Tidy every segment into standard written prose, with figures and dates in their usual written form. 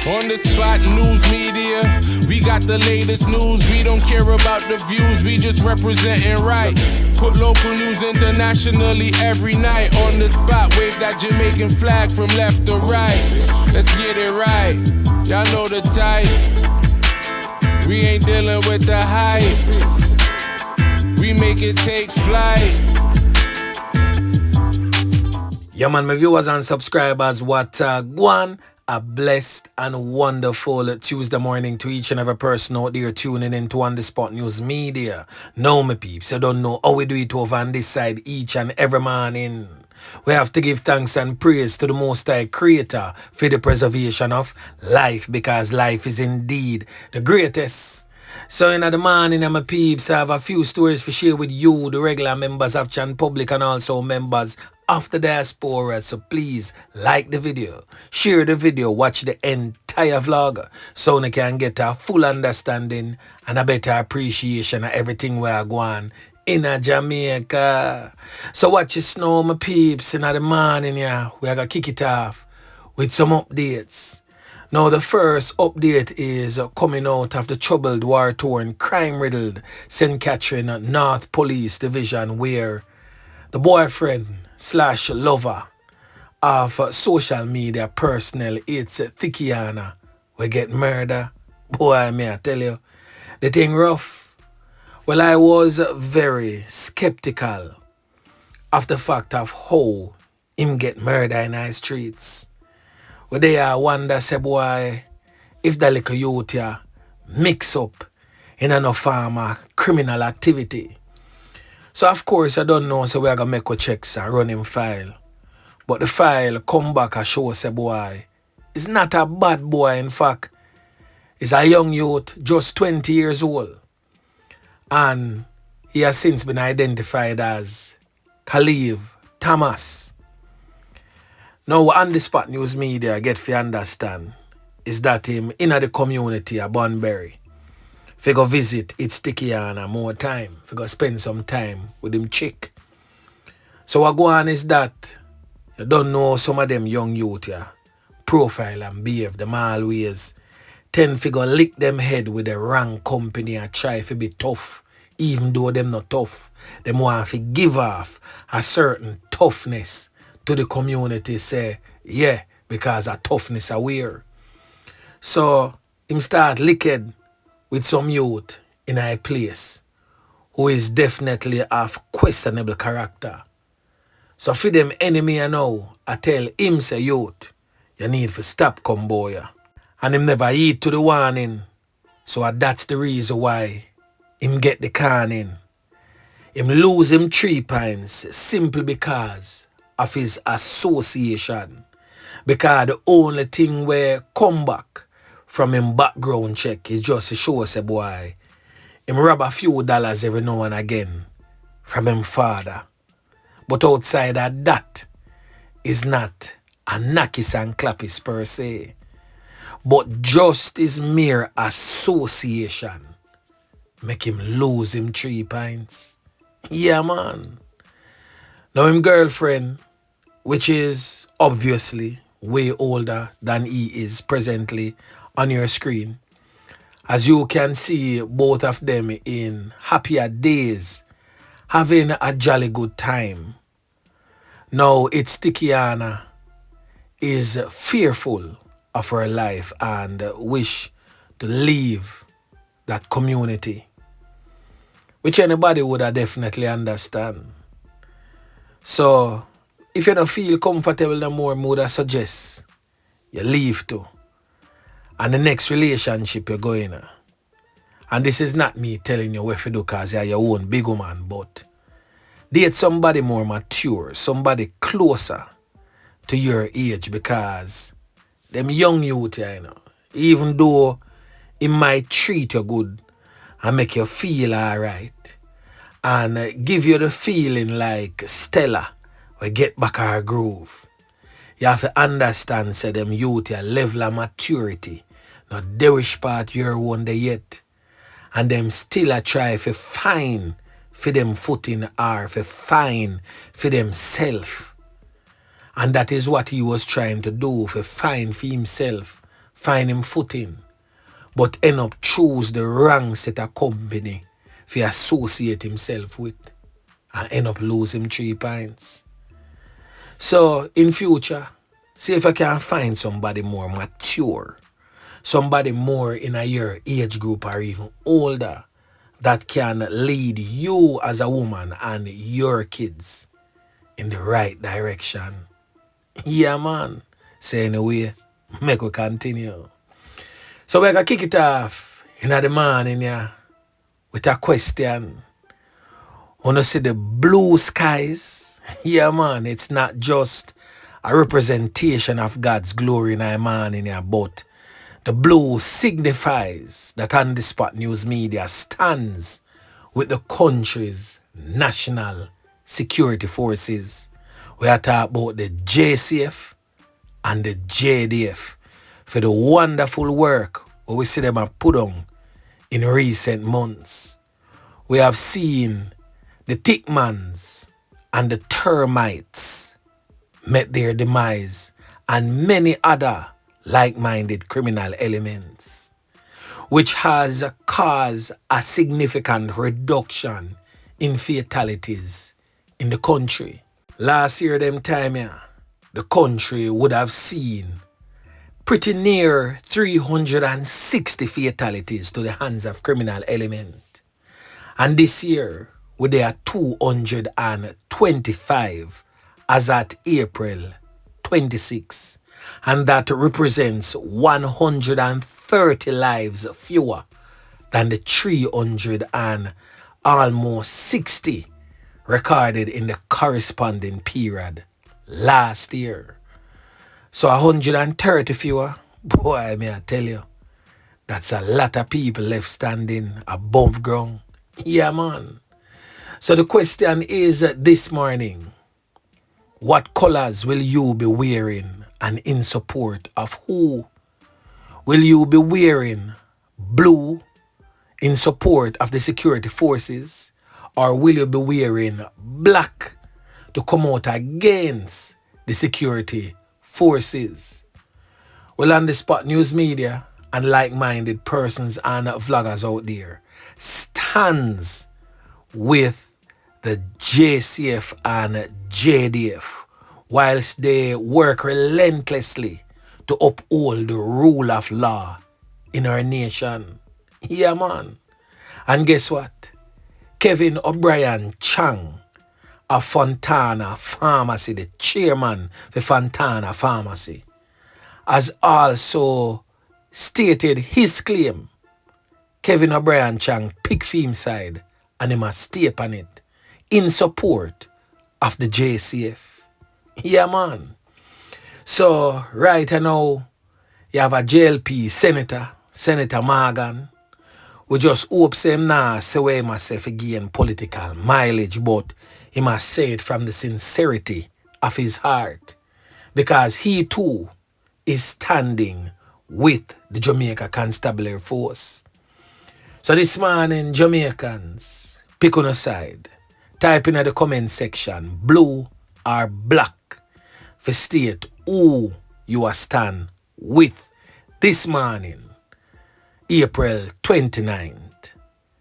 On the spot news media, we got the latest news. We don't care about the views, we just representing right. Put local news internationally every night. On the spot, wave that Jamaican flag from left to right. Let's get it right, y'all know the type. We ain't dealing with the hype. We make it take flight. Yeah man, my viewers and subscribers, what Guan, a blessed and wonderful Tuesday morning to each and every person out there tuning into On The Spot News Media. Now my peeps, you don't know how we do it over on this side each and every morning. We have to give thanks and praise to the Most High Creator for the preservation of life, because life is indeed the greatest. So in the morning, my peeps, I have a few stories to share with you, the regular members of Chan Public and also members of the diaspora. So please like the video, share the video, watch the entire vlog so you can get a full understanding and a better appreciation of everything we are going in Jamaica. So watch it now, my peeps. In the morning, yeah, we are going to kick it off with some updates. Now, the first update is coming out of the troubled, war-torn, crime-riddled St. Catherine North Police Division, where the boyfriend/lover of social media personnel, it's Thikiana, will get murdered. Boy, may I tell you, the thing rough. Well, I was very skeptical of the fact of how him get murdered in our streets. Well, they wonder, say, boy, if the little youth here mix up in a form of criminal activity. So, of course, I don't know, so we're going to make a checks and run him file. But the file come back and show, say, boy, it's not a bad boy, in fact. It's a young youth, just 20 years old. And he has since been identified as Khalif Thomas. Now, On The Spot News Media get to understand is that him in the community of Bunbury. If you go visit it's Tikiana more time, if you go spend some time with him chick. So what go on is that you don't know some of them young youth here, profile and behave them always. Tend to go lick them head with the wrong company and try to be tough, even though them not tough. Them want to give off a certain toughness to the community, say, yeah, because of toughness aware. So, him start licked with some youth in a place who is definitely of questionable character. So, for them enemy I know, I tell him, say, youth, you need to stop come boy. And him never heed to the warning. So, that's the reason why him get the can in. Him lose him 3 points simply because of his association, because the only thing where come back from him background check is just to show us a boy him rob a few dollars every now and again from him father, but outside of that is not a knockis and clappis per se, but just his mere association make him lose him 3 points. Yeah man. Now him girlfriend, which is obviously way older than he is presently on your screen. As you can see, both of them in happier days, having a jolly good time. Now it's Tikiana is fearful of her life and wish to leave that community, which anybody would have definitely understand. So, if you don't feel comfortable no more, I would suggest you leave too. And the next relationship you're going in. And this is not me telling you what to do because you're your own big woman, but date somebody more mature, somebody closer to your age, because them young youth here, you know, even though it might treat you good and make you feel alright, and give you the feeling like Stella will get back her groove. You have to understand, say them youth your level of maturity, not derish part your own day yet. And them still a try to find for them footing or to find for themself. And that is what he was trying to do, to find for himself find him footing, but end up choose the wrong set of company for associate himself with and end up losing 3 points. So in future, see if I can find somebody more mature, somebody more in a your age group or even older that can lead you as a woman and your kids in the right direction. Yeah, man. So anyway, make we continue. So we're going to kick it off in the morning yeah, with a question. Wanna see the blue skies? Yeah, man. It's not just a representation of God's glory in our morning yeah, but the blue signifies that On The Spot News Media stands with the country's national security forces. We are talking about the JCF and the JDF for the wonderful work we see them have put on in recent months. We have seen the Tickmans and the Termites met their demise and many other like-minded criminal elements, which has caused a significant reduction in fatalities in the country. Last year, them time, yeah, the country would have seen pretty near 360 fatalities to the hands of criminal element. And this year, we are 225 as at April 26. And that represents 130 lives fewer than the 300 and almost 60 recorded in the corresponding period last year. So 130 fewer, boy, may I tell you, that's a lot of people left standing above ground. Yeah, man. So the question is this morning, what colors will you be wearing and in support of who? Will you be wearing blue in support of the security forces, or will you be wearing black to come out against the security forces? Well, On The Spot News Media and like-minded persons and vloggers out there stands with the JCF and JDF whilst they work relentlessly to uphold the rule of law in our nation. Yeah, man. And guess what? Kevin O'Brien Chang of Fontana Pharmacy, the chairman for Fontana Pharmacy, has also stated his claim. Kevin O'Brien Chang pick theme side and he must stay upon it in support of the JCF. Yeah, man. So right now, you have a JLP Senator Margan. We just hope him now say where he must say for gain political mileage, but he must say it from the sincerity of his heart, because he too is standing with the Jamaica Constabulary Force. So this morning, Jamaicans, pick on a side. Type in the comment section, blue or black, for state who you are stand with this morning, April 29th,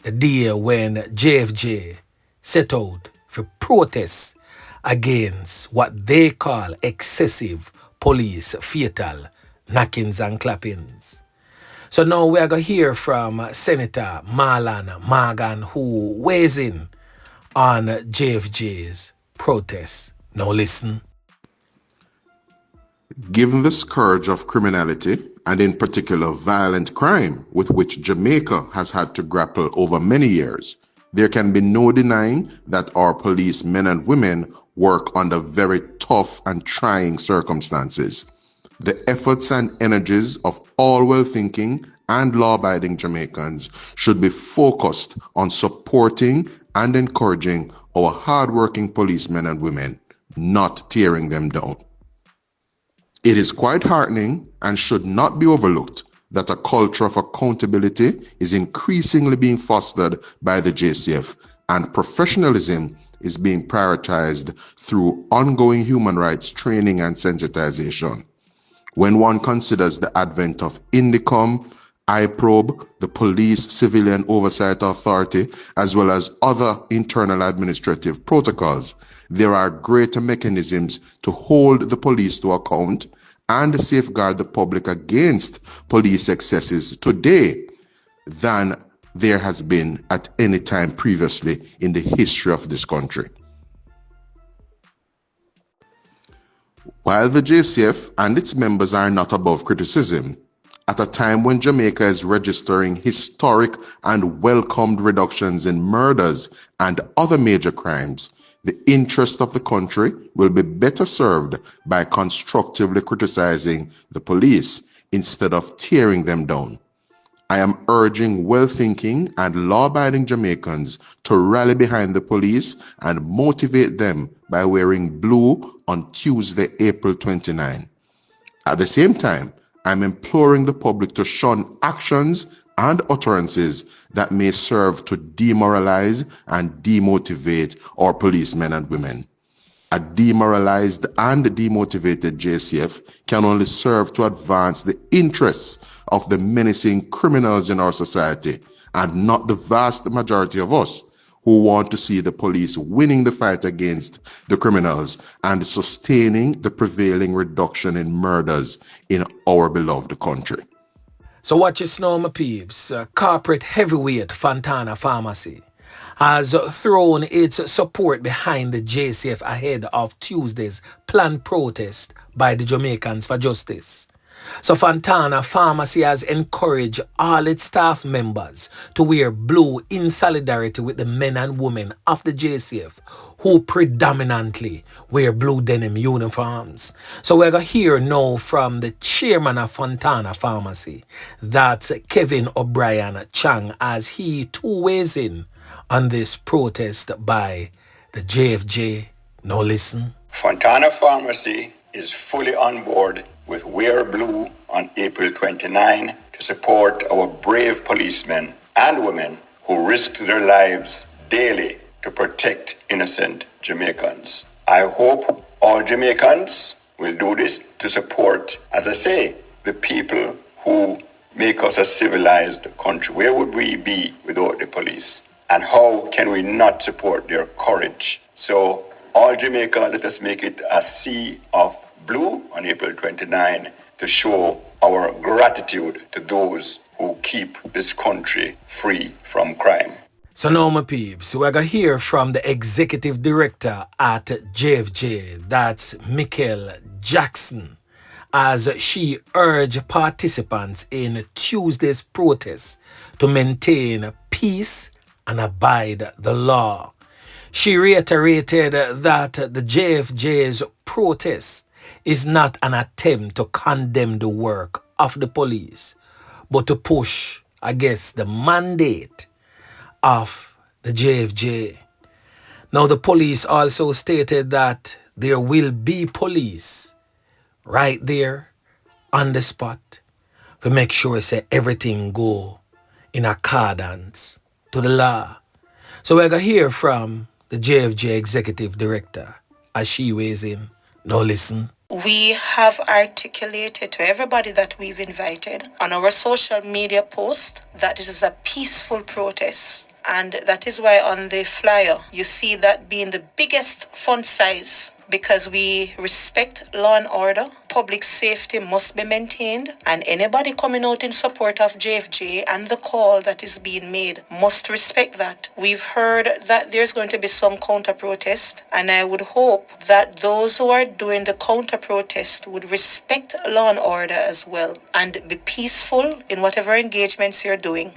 the day when JFJ set out for protests against what they call excessive police fatal knockings and clappings. So now we are going to hear from Senator Margan, who weighs in on JFJ's protest. Now listen. Given the scourge of criminality, and in particular violent crime with which Jamaica has had to grapple over many years, there can be no denying that our police men and women work under very tough and trying circumstances. The efforts and energies of all well-thinking and law-abiding Jamaicans should be focused on supporting and encouraging our hard-working policemen and women, not tearing them down. It is quite heartening and should not be overlooked that a culture of accountability is increasingly being fostered by the JCF, and professionalism is being prioritized through ongoing human rights training and sensitization. When one considers the advent of INDICOM, iProbe, the Police Civilian Oversight Authority, as well as other internal administrative protocols, there are greater mechanisms to hold the police to account and safeguard the public against police excesses today than there has been at any time previously in the history of this country. While the JCF and its members are not above criticism, at a time when Jamaica is registering historic and welcomed reductions in murders and other major crimes, the interest of the country will be better served by constructively criticizing the police instead of tearing them down. I am urging well-thinking and law-abiding Jamaicans to rally behind the police and motivate them by wearing blue on Tuesday, April 29. At the same time, I'm imploring the public to shun actions and utterances that may serve to demoralize and demotivate our policemen and women. A demoralized and demotivated JCF can only serve to advance the interests of the menacing criminals in our society and not the vast majority of us who want to see the police winning the fight against the criminals and sustaining the prevailing reduction in murders in our beloved country. So watch your snow, my peeps. Corporate heavyweight Fontana Pharmacy has thrown its support behind the JCF ahead of Tuesday's planned protest by the Jamaicans for justice. So Fontana Pharmacy has encouraged all its staff members to wear blue in solidarity with the men and women of the JCF who predominantly wear blue denim uniforms. So we're going to hear now from the chairman of Fontana Pharmacy, that's Kevin O'Brien Chang, as he too weighs in on this protest by the JFJ. Now listen. Fontana Pharmacy is fully on board with Wear Blue on April 29 to support our brave policemen and women who risk their lives daily to protect innocent Jamaicans. I hope all Jamaicans will do this to support, as I say, the people who make us a civilized country. Where would we be without the police? And how can we not support their courage? So all Jamaica, let us make it a sea of blue on April 29 to show our gratitude to those who keep this country free from crime. So now, my peeps, we're going to hear from the executive director at JFJ, that's Michael Jackson, as she urged participants in Tuesday's protest to maintain peace and abide the law. She reiterated that the JFJ's protest is not an attempt to condemn the work of the police, but to push against the mandate of the JFJ. Now, the police also stated that there will be police right there on the spot to make sure say everything go in accordance to the law. So we're going to hear from the JFJ executive director as she weighs in. Now listen. We have articulated to everybody that we've invited on our social media post that this is a peaceful protest. And that is why on the flyer, you see that being the biggest font size, because we respect law and order, public safety must be maintained, and anybody coming out in support of JFJ and the call that is being made must respect that. We've heard that there's going to be some counter-protest, and I would hope that those who are doing the counter-protest would respect law and order as well, and be peaceful in whatever engagements you're doing.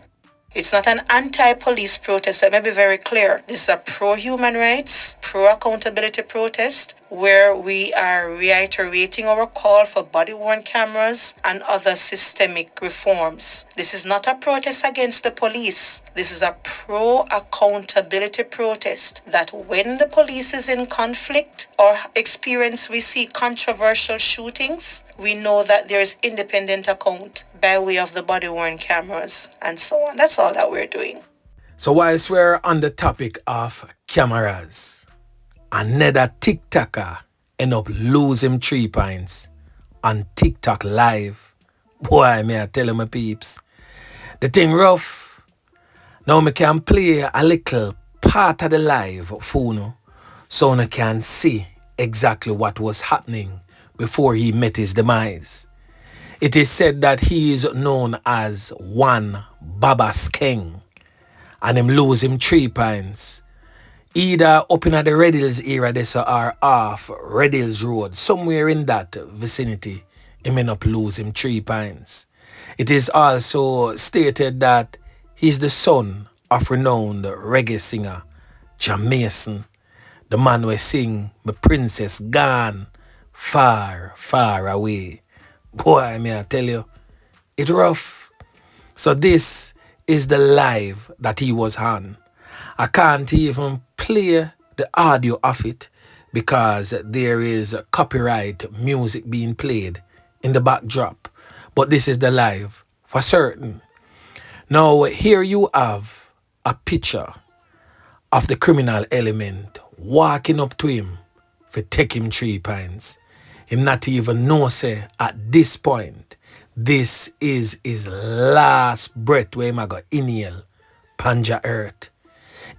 It's not an anti-police protest, let me be very clear. This is a pro-human rights, pro-accountability protest where we are reiterating our call for body-worn cameras and other systemic reforms. This is not a protest against the police. This is a pro-accountability protest that when the police is in conflict or we see controversial shootings, we know that there is independent account by way of the body-worn cameras and so on. That's all that we're doing. So whilst we're on the topic of cameras, another TikToker end up losing 3 points on TikTok live. Boy, may I tell you, my peeps, the thing rough. Now me can play a little part of the live for you, so you can see exactly what was happening before he met his demise. It is said that he is known as 1Babaskeng, and him lose him 3 pints. Either up in the Red Hills area this or off Red Hills Road, somewhere in that vicinity, he may not lose him 3 pints. It is also stated that he's the son of renowned reggae singer Jamaicans, the man who sing "My Princess Gone Far, Far Away." Boy, may I tell you, it rough. So this is the live that he was on. I can't even play the audio of it because there is copyright music being played in the backdrop. But this is the live for certain. Now here you have a picture of the criminal element walking up to him for take him 3 pints. Him not even know say at this point this is his last breath where him a go inhale panja earth.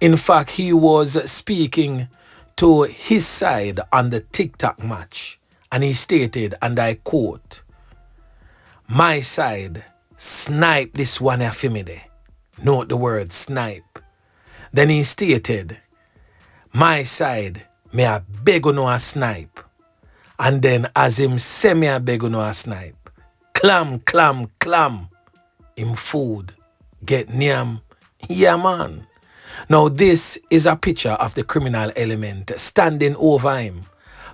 In fact, he was speaking to his side on the TikTok match, and he stated, and I quote, "My side snipe this one for me there." Note the word snipe. Then he stated, "My side may I beg you no a snipe." And then as him say me I beg you no a snipe, clam, him food get near. Yeah, man. Now this is a picture of the criminal element standing over him,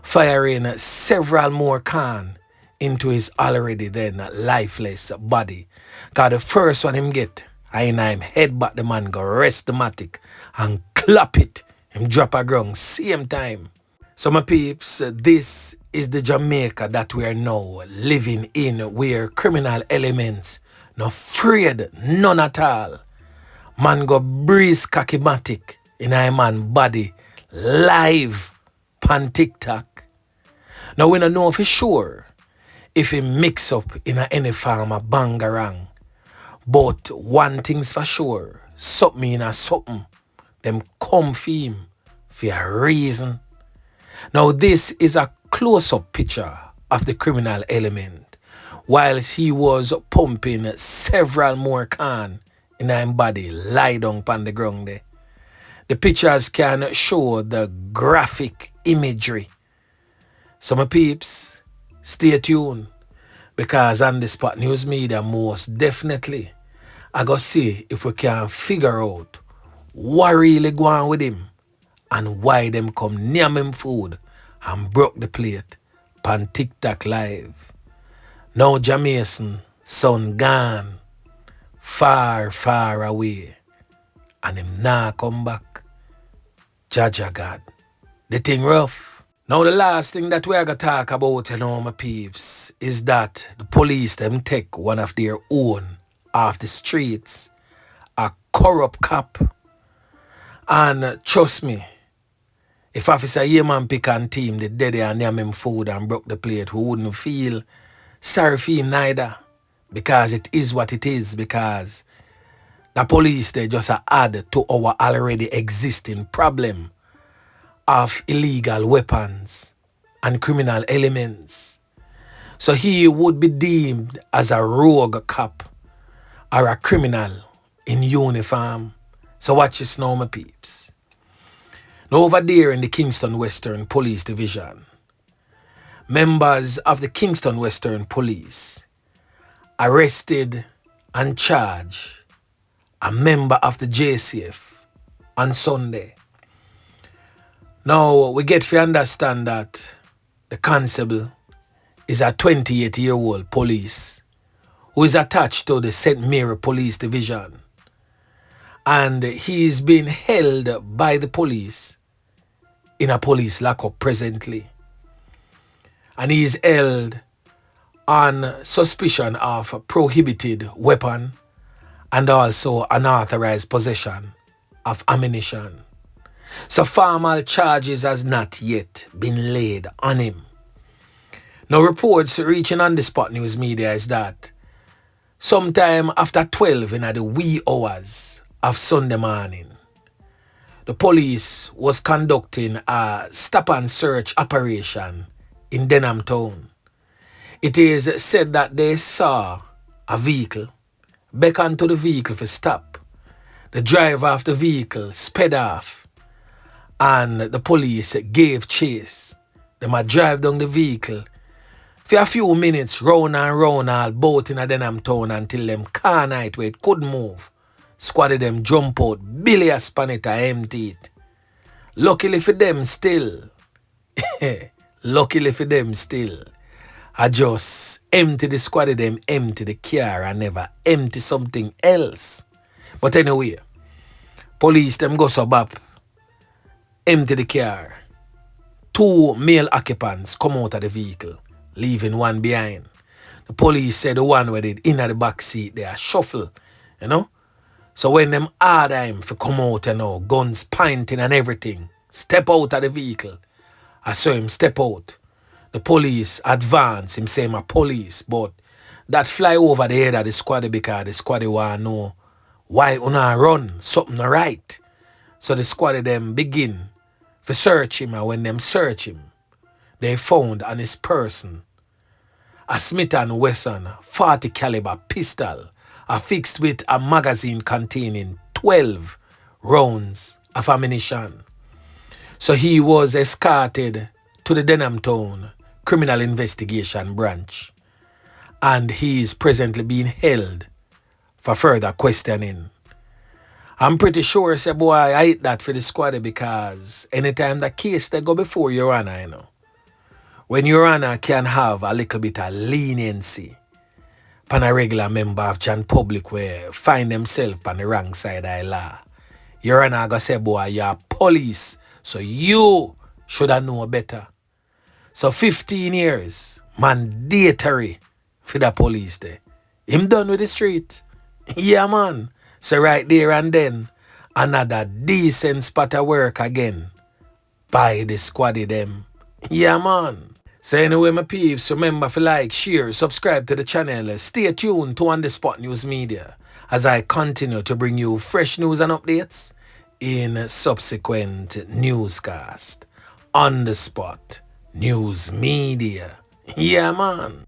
firing several more can into his already then lifeless body. Cause the first one him get, I him headbutt the man, go rest the matic and clap it. Him drop a ground same time. So my peeps, this is the Jamaica that we are now living in, where criminal elements no afraid none at all. Man go breeze kakimatic in a man body live pan TikTok. Now we don't know for sure if he mix up in any form of bangarang. But one thing's for sure, something in a something, them come for him for a reason. Now this is a close-up picture of the criminal element whilst he was pumping several more can in his body lie down on the ground there. The pictures can show the graphic imagery. So my peeps, stay tuned, because on the Spot News Media most definitely I go see if we can figure out what really going on with him and why them come near him food and broke the plate pan TikTok live. Now Jamaican son gone far, far away, and him nah come back. Jaja God. The thing rough. Now the last thing that we are going to talk about, you know, my peeps, is that the police them take one of their own off the streets, a corrupt cop. And trust me, if Officer Yeman pick on team, the dead and name him food and broke the plate, we wouldn't feel sorry for him neither. Because it is what it is, because the police, they just add to our already existing problem of illegal weapons and criminal elements. So he would be deemed as a rogue cop or a criminal in uniform. So watch this now, my peeps. Now over there in the Kingston Western Police Division, members of the Kingston Western Police arrested and charged a member of the JCF on Sunday. Now we get to understand that the constable is a 28-year-old police who is attached to the St. Mary Police Division, and he is being held by the police in a police lockup presently, and he is held on suspicion of prohibited weapon and also unauthorized possession of ammunition. So formal charges has not yet been laid on him. Now reports reaching on the spot news media is that sometime after 12 in the wee hours of Sunday morning, the police was conducting a stop and search operation in Denham Town. It is said that they saw a vehicle, beckoned to the vehicle for stop. The driver of the vehicle sped off and the police gave chase. They might drive down the vehicle for a few minutes, round and round all boat in a Denham Town until them car night where it couldn't move. Squad of them jump out, Billy a span it and empty it. Luckily for them still, I just empty the squad of them, empty the car and never empty something else. But anyway, police them go so bap, empty the car. 2 male occupants come out of the vehicle, leaving one behind. The police said the one where they in the back seat, they are shuffle, you know. So when them order him for come out, you know, guns pointing and everything, step out of the vehicle. I saw him step out. The police advance, him say my police, but that fly over the head of the squad because the squad want to know why una run, something not right. So the squad of them begin to search him, and when them search him, they found on his person a Smith & Wesson 40 caliber pistol affixed with a magazine containing 12 rounds of ammunition. So he was escorted to the Denham Town Criminal Investigation Branch and he is presently being held for further questioning. I'm pretty sure, say boy, I hate that for the squad because anytime the case they go before Your Honor, you know, when Your Honor can have a little bit of leniency pan a regular member of Jan Public where find themselves on the wrong side of the law, Your Honor go say, boy, you're police, so you should have known better. So 15 years, mandatory for the police there. Him done with the street. Yeah, man. So right there and then, another decent spot of work again by the squaddy them. Yeah, man. So anyway, my peeps, remember to like, share, subscribe to the channel. Stay tuned to On The Spot News Media as I continue to bring you fresh news and updates in subsequent newscast. On The Spot News Media. Yeah, man.